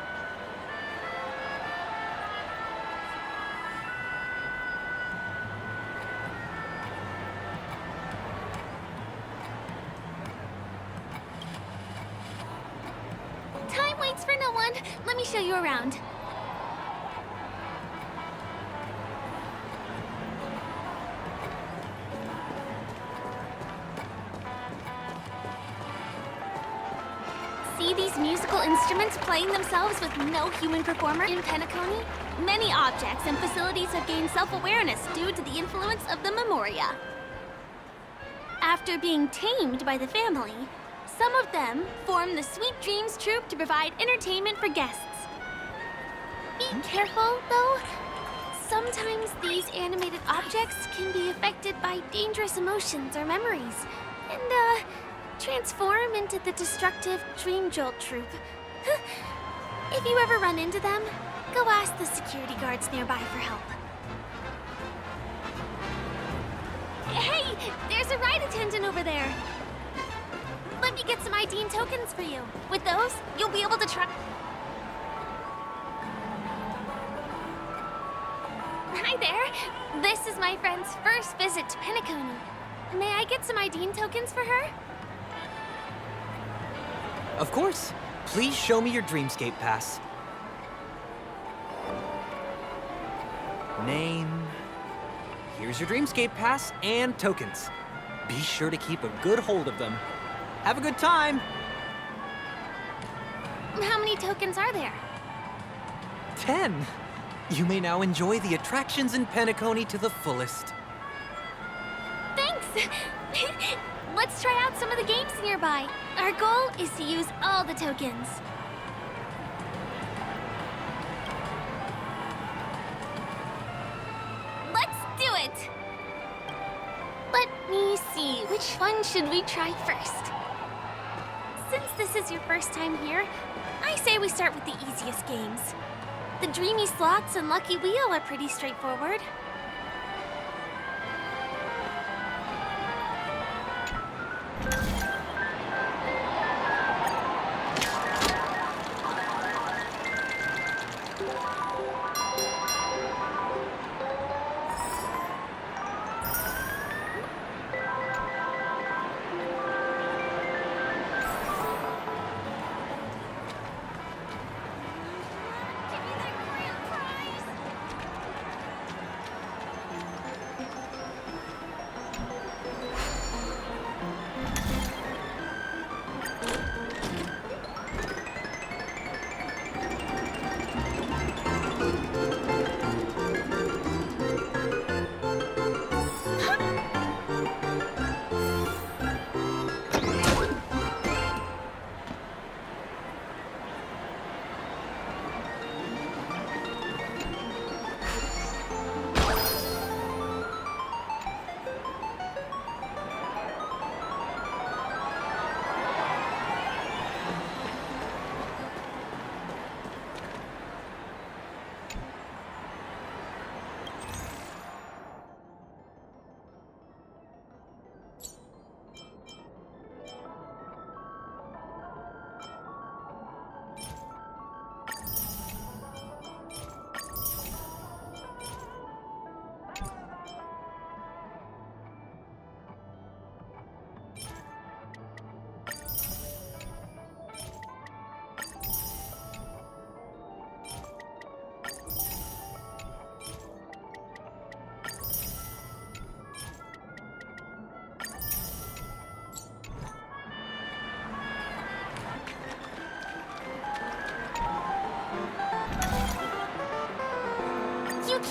Time waits for no one. Let me show you around. See these musical instruments playing themselves with no human performer in Penacony? Many objects and facilities have gained self-awareness due to the influence of the Memoria. After being tamed by the family, some of them form the Sweet Dreams Troupe to provide entertainment for guests. Be careful, though. Sometimes these animated objects can be affected by dangerous emotions or memories, and, transform into the destructive Dream Jolt Troupe. If you ever run into them, go ask the security guards nearby for help. Hey, there's a ride attendant over there. Let me get some Ideen tokens for you. With those, you'll be able to try... Hi there. This is my friend's first visit to Penacony. May I get some Ideen tokens for her? Of course. Please show me your Dreamscape pass. Name. Here's your Dreamscape pass and tokens. Be sure to keep a good hold of them. Have a good time! How many tokens are there? 10! You may now enjoy the attractions in Penacony to the fullest. Thanks! Let's try out some of the games nearby. Our goal is to use all the tokens. Let's do it! Let me see, which one should we try first? Since this is your first time here, I say we start with the easiest games. The Dreamy Slots and Lucky Wheel are pretty straightforward.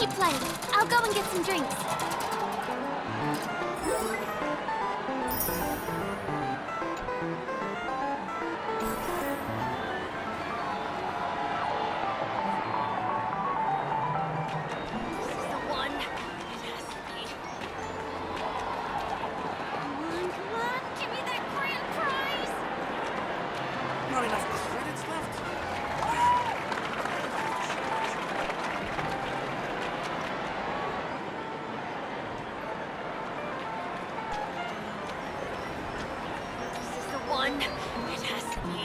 keep playing. I'll go and get some drinks. Not enough credits left? This is the one. It has to be.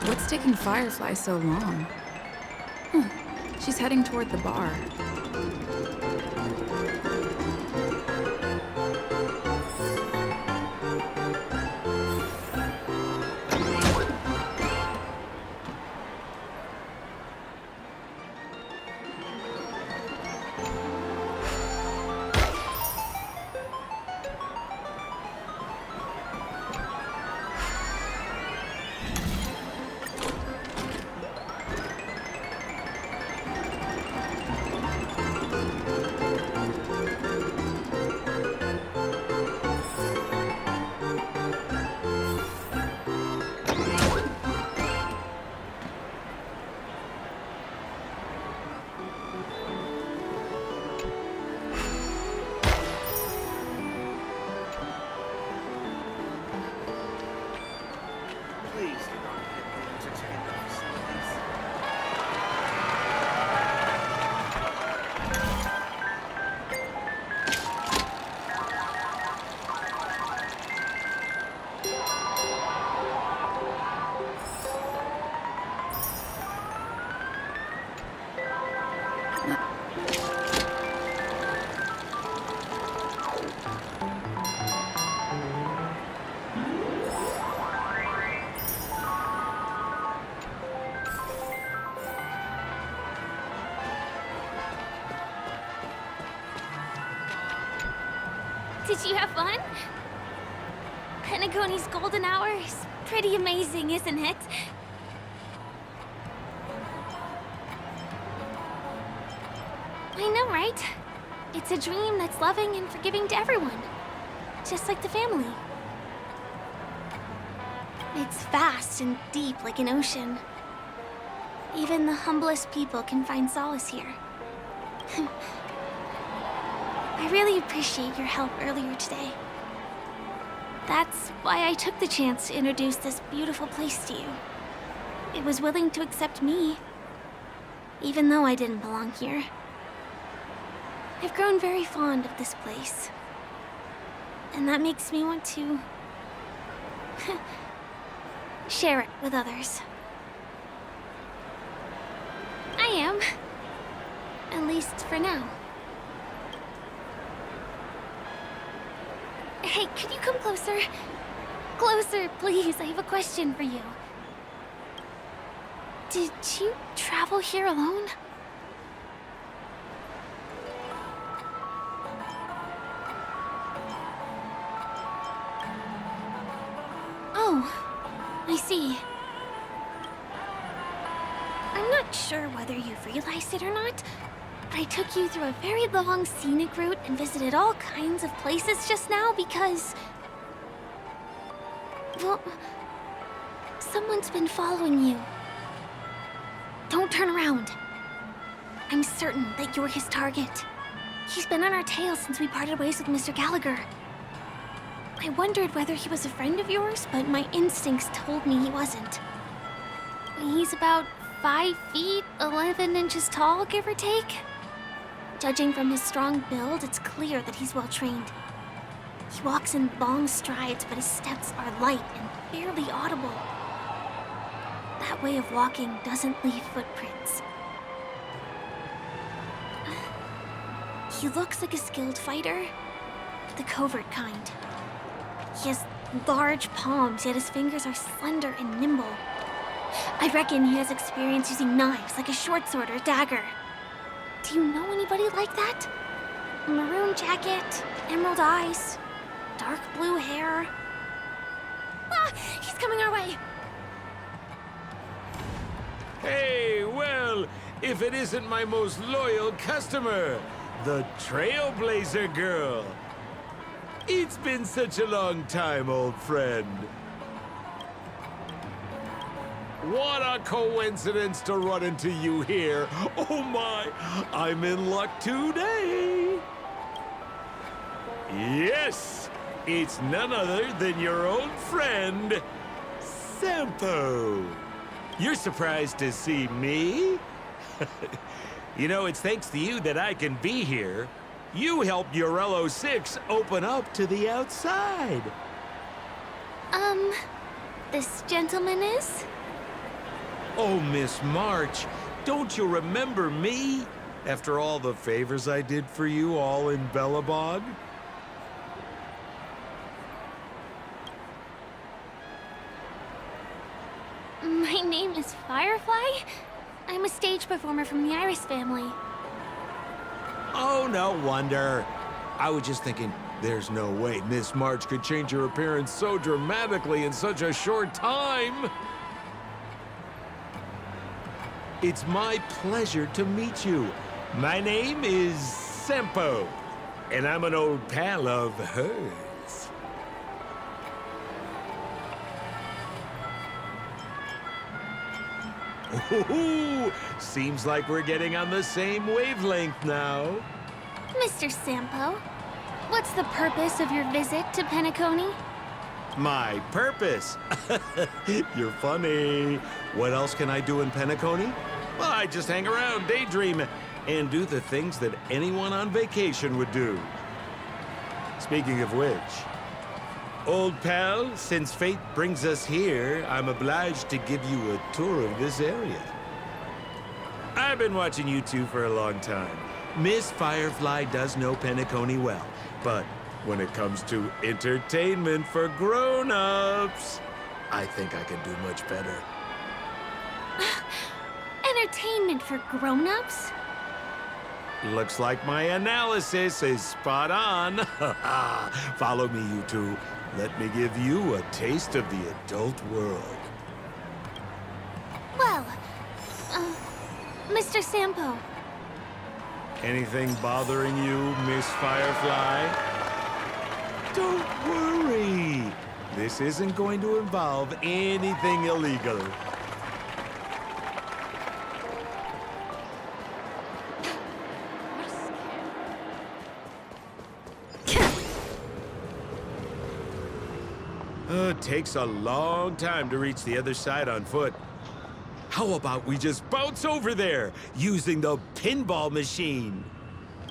What's taking Firefly so long? Huh. She's heading toward the bar. Please do not hit the entertainment facilities. Did you have fun? Penacony's golden hour is pretty amazing, isn't it? I know, right? It's a dream that's loving and forgiving to everyone. Just like the family. It's vast and deep like an ocean. Even the humblest people can find solace here. I really appreciate your help earlier today. That's why I took the chance to introduce this beautiful place to you. It was willing to accept me, even though I didn't belong here. I've grown very fond of this place. And that makes me want to share it with others. I am. At least for now. Hey, could you come closer? Closer, please. I have a question for you. Did you travel here alone? Oh, I see. I'm not sure whether you've realized it or not. I took you through a very long scenic route and visited all kinds of places just now because... well, someone's been following you. Don't turn around. I'm certain that you're his target. He's been on our tail since we parted ways with Mr. Gallagher. I wondered whether he was a friend of yours, but my instincts told me he wasn't. He's about 5 feet, 11 inches tall, give or take. Judging from his strong build, it's clear that he's well-trained. He walks in long strides, but his steps are light and barely audible. That way of walking doesn't leave footprints. He looks like a skilled fighter, the covert kind. He has large palms, yet his fingers are slender and nimble. I reckon he has experience using knives, like a short sword or a dagger. Do you know anybody like that? Maroon jacket, emerald eyes, dark blue hair. Ah! He's coming our way! Hey, well, if it isn't my most loyal customer, the Trailblazer girl. It's been such a long time, old friend. What a coincidence to run into you here. Oh my, I'm in luck today. Yes, it's none other than your old friend, Sampo. You're surprised to see me? You know, it's thanks to you that I can be here. You helped Urello 6 open up to the outside. This gentleman is? Oh, Miss March, don't you remember me? After all the favors I did for you all in Bellabog? My name is Firefly. I'm a stage performer from the Iris family. Oh, no wonder. I was just thinking, there's no way Miss March could change her appearance so dramatically in such a short time. It's my pleasure to meet you. My name is Sampo, and I'm an old pal of hers. Ooh, seems like we're getting on the same wavelength now. Mr. Sampo, what's the purpose of your visit to Penacony? My purpose? You're funny. What else can I do in Penacony? Well, I just hang around, daydream, and do the things that anyone on vacation would do. Speaking of which, old pal, since fate brings us here, I'm obliged to give you a tour of this area. I've been watching you two for a long time. Miss Firefly does know Penacony well, but when it comes to entertainment for grown-ups, I think I can do much better. Entertainment for grown-ups? Looks like my analysis is spot on. Follow me, you two. Let me give you a taste of the adult world. Well, Mr. Sampo. Anything bothering you, Miss Firefly? Don't worry. This isn't going to involve anything illegal. It takes a long time to reach the other side on foot. How about we just bounce over there using the pinball machine?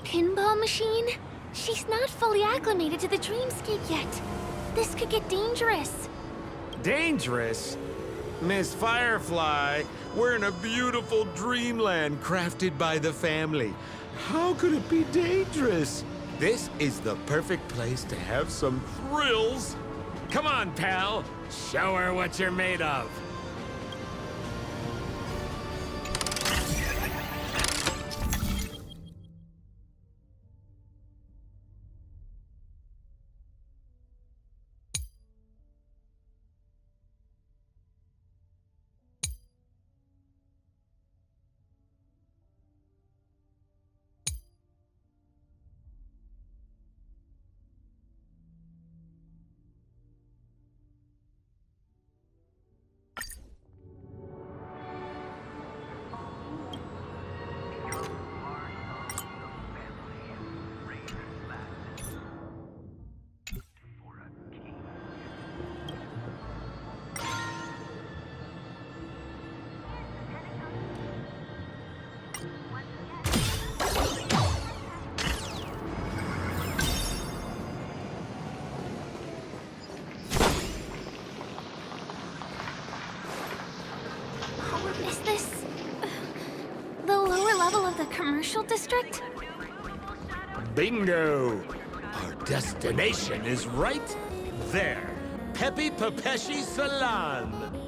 Pinball machine? She's not fully acclimated to the dreamscape yet. This could get dangerous. Dangerous? Miss Firefly, we're in a beautiful dreamland crafted by the family. How could it be dangerous? This is the perfect place to have some thrills. Come on, pal. Show her what you're made of. Is this the lower level of the commercial district? Bingo! Our destination is right there. Peppy Papeshi Salon.